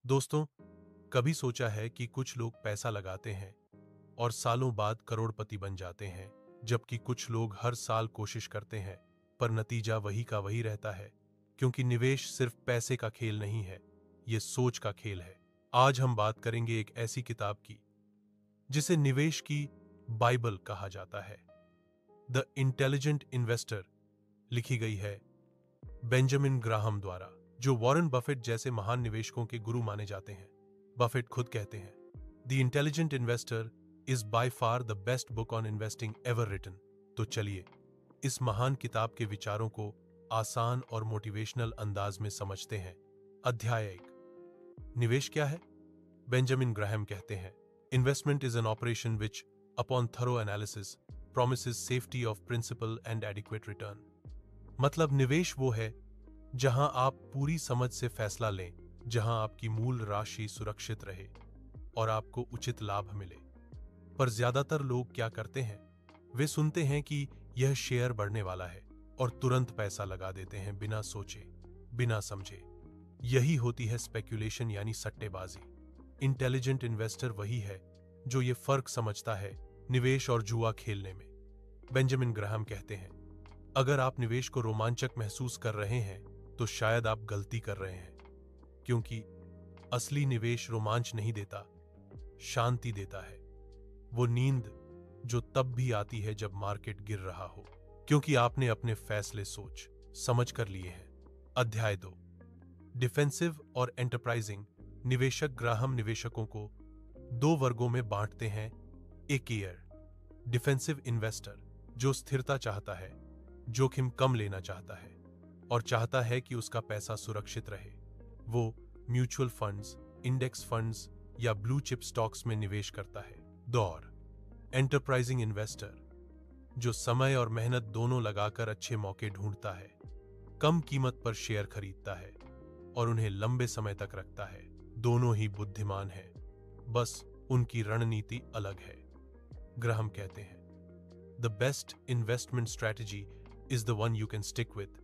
दोस्तों, कभी सोचा है कि कुछ लोग पैसा लगाते हैं और सालों बाद करोड़पति बन जाते हैं, जबकि कुछ लोग हर साल कोशिश करते हैं पर नतीजा वही का वही रहता है। क्योंकि निवेश सिर्फ पैसे का खेल नहीं है, ये सोच का खेल है। आज हम बात करेंगे एक ऐसी किताब की जिसे निवेश की बाइबल कहा जाता है, द इंटेलिजेंट इन्वेस्टर। लिखी गई है बेंजामिन ग्राहम द्वारा, जो वॉरेन बफेट जैसे महान निवेशकों के गुरु माने जाते हैं। बफेट खुद कहते हैं, the intelligent investor is by far the best book on investing ever written. तो चलिए इस महान किताब के विचारों को आसान और मोटिवेशनल अंदाज में समझते हैं। अध्याय 1, निवेश क्या है? बेंजामिन ग्राहम कहते हैं, investment is an operation which upon thorough analysis promises safety of principal and adequate return. मतलब निवेश वो है जहां आप पूरी समझ से फैसला लें, जहां आपकी मूल राशि सुरक्षित रहे और आपको उचित लाभ मिले। पर ज्यादातर लोग क्या करते हैं? वे सुनते हैं कि यह शेयर बढ़ने वाला है और तुरंत पैसा लगा देते हैं, बिना सोचे, बिना समझे। यही होती है स्पेक्यूलेशन, यानी सट्टेबाजी। इंटेलिजेंट इन्वेस्टर वही है जो ये फर्क समझता है निवेश और जुआ खेलने में। बेंजामिन ग्राहम कहते हैं, अगर आप निवेश को रोमांचक महसूस कर रहे हैं तो शायद आप गलती कर रहे हैं, क्योंकि असली निवेश रोमांच नहीं देता, शांति देता है। वो नींद जो तब भी आती है जब मार्केट गिर रहा हो, क्योंकि आपने अपने फैसले सोच समझ कर लिए हैं। अध्याय 2, डिफेंसिव और एंटरप्राइजिंग निवेशक। ग्राहम निवेशकों को दो वर्गों में बांटते हैं। एक डिफेंसिव इन्वेस्टर, जो स्थिरता चाहता है, जोखिम कम लेना चाहता है और चाहता है कि उसका पैसा सुरक्षित रहे। वो म्यूचुअल फंड्स, इंडेक्स फंड्स या ब्लू चिप स्टॉक्स में निवेश करता है। दौर एंटरप्राइजिंग इन्वेस्टर, जो समय और मेहनत दोनों लगाकर अच्छे मौके ढूंढता है, कम कीमत पर शेयर खरीदता है और उन्हें लंबे समय तक रखता है। दोनों ही बुद्धिमान हैं, बस उनकी रणनीति अलग है। ग्राहम कहते हैं, the best investment strategy is the one you can stick with.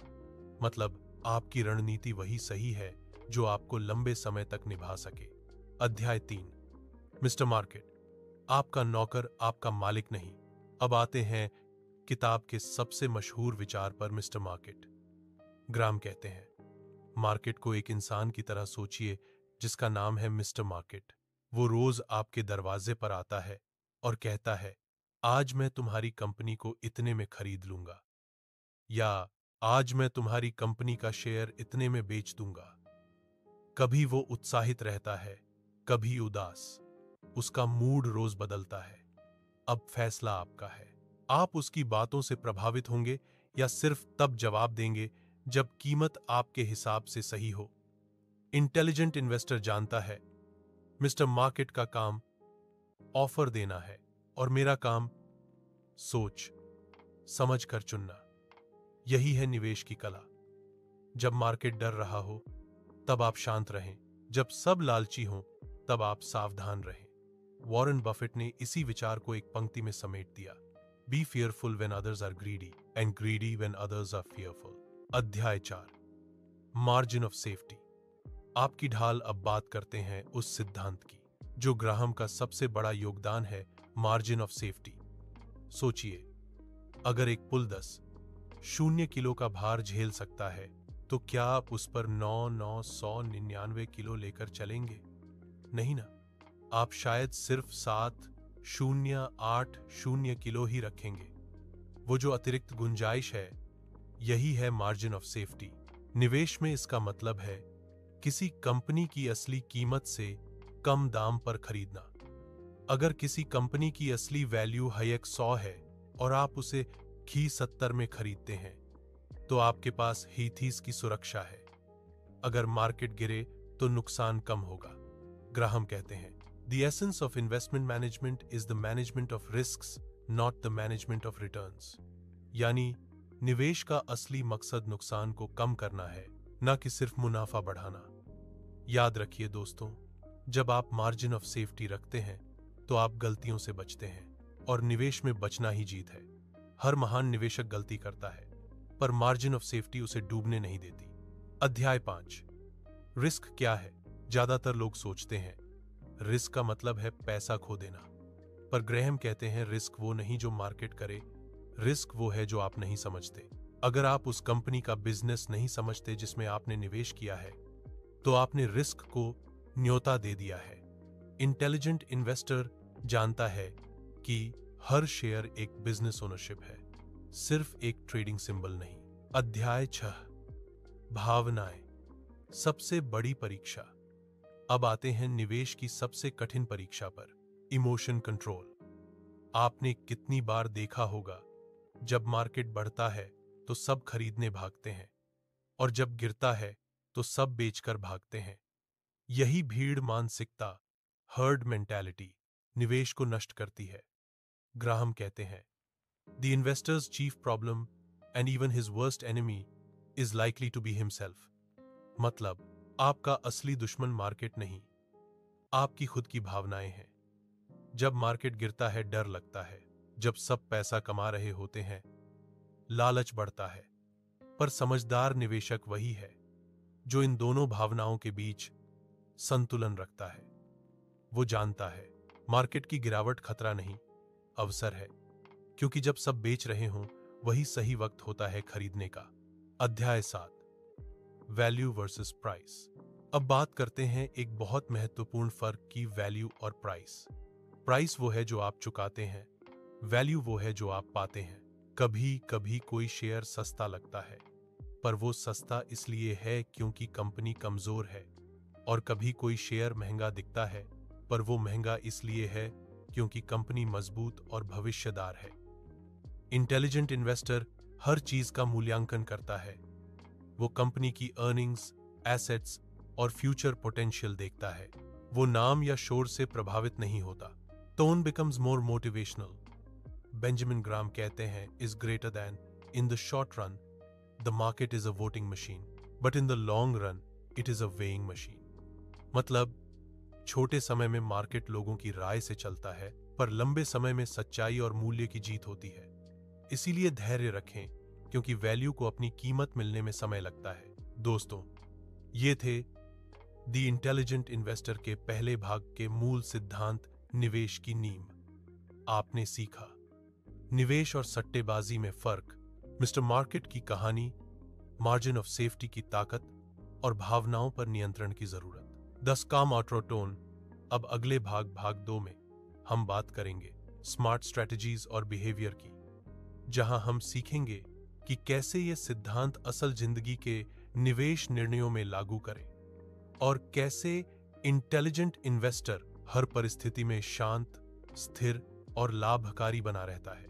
मतलब आपकी रणनीति वही सही है जो आपको लंबे समय तक निभा सके। अध्याय 3, मिस्टर मार्केट, आपका नौकर, आपका मालिक नहीं। अब आते हैं किताब के सबसे मशहूर विचार पर, मिस्टर मार्केट। ग्राहम कहते हैं, मार्केट को एक इंसान की तरह सोचिए जिसका नाम है मिस्टर मार्केट। वो रोज आपके दरवाजे पर आता है और कहता है, आज मैं तुम्हारी कंपनी को इतने में खरीद लूंगा, या आज मैं तुम्हारी कंपनी का शेयर इतने में बेच दूंगा। कभी वो उत्साहित रहता है, कभी उदास। उसका मूड रोज बदलता है। अब फैसला आपका है। आप उसकी बातों से प्रभावित होंगे या सिर्फ तब जवाब देंगे जब कीमत आपके हिसाब से सही हो। इंटेलिजेंट इन्वेस्टर जानता है, मिस्टर मार्केट का काम ऑफर देना है और मेरा काम सोच समझ कर चुनना। यही है निवेश की कला। जब मार्केट डर रहा हो तब आप शांत रहें, जब सब लालची हों तब आप सावधान रहें। वॉरेन बफेट ने इसी विचार को एक पंक्ति में समेट दिया, be fearful when others are greedy and greedy when others are fearful. अध्याय 4, मार्जिन ऑफ सेफ्टी। आपकी ढाल। अब बात करते हैं उस सिद्धांत की जो ग्राहम का सबसे बड़ा योगदान है, मार्जिन ऑफ सेफ्टी। सोचिए, अगर एक पुल 0 किलो का भार झेल सकता है, तो क्या आप उस पर 9,999 किलो लेकर चलेंगे? नहीं ना। आप शायद सिर्फ 7,080 किलो ही रखेंगे। वो जो अतिरिक्त गुंजाइश है, यही है मार्जिन ऑफ सेफ्टी। निवेश में इसका मतलब है किसी कंपनी की असली कीमत से कम दाम पर खरीदना। अगर किसी कंपनी की असली वैल्यू 100 है और आप उसे 70 में खरीदते हैं, तो आपके पास 30 की सुरक्षा है। अगर मार्केट गिरे तो नुकसान कम होगा। ग्राहम कहते हैं, The essence of investment management is the management of risks, not the management of returns. यानी निवेश का असली मकसद नुकसान को कम करना है, ना कि सिर्फ मुनाफा बढ़ाना। याद रखिए दोस्तों, जब आप मार्जिन ऑफ सेफ्टी रखते हैं तो आप गलतियों से बचते हैं, और निवेश में बचना ही जीत है। हर महान निवेशक गलती करता है, पर मार्जिन ऑफ सेफ्टी उसे डूबने नहीं देती। अध्याय 5, रिस्क क्या है? ज्यादातर लोग सोचते हैं रिस्क का मतलब है पैसा खो देना, पर ग्रेहम कहते हैं रिस्क वो नहीं जो मार्केट करे, रिस्क वो है जो आप नहीं समझते। अगर आप उस कंपनी का बिजनेस नहीं समझते जिसमें आपने निवेश किया है, तो आपने रिस्क को न्योता दे दिया है। इंटेलिजेंट इन्वेस्टर जानता है कि हर शेयर एक बिजनेस ओनरशिप है, सिर्फ एक ट्रेडिंग सिंबल नहीं। अध्याय 6, भावनाएं, सबसे बड़ी परीक्षा। अब आते हैं निवेश की सबसे कठिन परीक्षा पर, इमोशन कंट्रोल। आपने कितनी बार देखा होगा, जब मार्केट बढ़ता है तो सब खरीदने भागते हैं, और जब गिरता है तो सब बेचकर भागते हैं। यही भीड़ मानसिकता, हर्ड मेंटालिटी, निवेश को नष्ट करती है। ग्राहम कहते हैं, the investor's chief problem and even his worst enemy is likely to be himself. मतलब, आपका असली दुश्मन मार्केट नहीं, आपकी खुद की भावनाएं हैं। जब मार्केट गिरता है डर लगता है, जब सब पैसा कमा रहे होते हैं लालच बढ़ता है। पर समझदार निवेशक वही है जो इन दोनों भावनाओं के बीच संतुलन रखता है। वो जानता है मार्केट की गिरावट खतरा नहीं, अवसर है, क्योंकि जब सब बेच रहे हों वही सही वक्त होता है खरीदने का। अध्याय 7, वैल्यू वर्सेस प्राइस। अब बात करते हैं एक बहुत महत्वपूर्ण फर्क की, वैल्यू और प्राइस। प्राइस वो है जो आप चुकाते हैं, वैल्यू वो है जो आप पाते हैं। कभी कभी कोई शेयर सस्ता लगता है, पर वो सस्ता इसलिए है क्योंकि कंपनी कमजोर है, और कभी कोई शेयर महंगा दिखता है, पर वो महंगा इसलिए है क्योंकि कंपनी मजबूत और भविष्यदार है। इंटेलिजेंट इन्वेस्टर हर चीज का मूल्यांकन करता है। वो कंपनी की अर्निंग्स, एसेट्स और फ्यूचर पोटेंशियल देखता है। वो नाम या शोर से प्रभावित नहीं होता। Tone becomes more motivational. Benjamin Graham कहते हैं, is greater than in the short run the market is a voting machine, but in the long run it is a weighing machine. मतलब, छोटे समय में मार्केट लोगों की राय से चलता है, पर लंबे समय में सच्चाई और मूल्य की जीत होती है। इसीलिए धैर्य रखें, क्योंकि वैल्यू को अपनी कीमत मिलने में समय लगता है। दोस्तों, ये थे द इंटेलिजेंट इन्वेस्टर के पहले भाग के मूल सिद्धांत, निवेश की नींव। आपने सीखा निवेश और सट्टेबाजी में फर्क, मिस्टर मार्केट की कहानी, मार्जिन ऑफ सेफ्टी की ताकत और भावनाओं पर नियंत्रण की जरूरत। 10 काम ऑटोटोन। अब अगले भाग 2 में हम बात करेंगे स्मार्ट स्ट्रेटजीज और बिहेवियर की, जहां हम सीखेंगे कि कैसे ये सिद्धांत असल जिंदगी के निवेश निर्णयों में लागू करें, और कैसे इंटेलिजेंट इन्वेस्टर हर परिस्थिति में शांत, स्थिर और लाभकारी बना रहता है।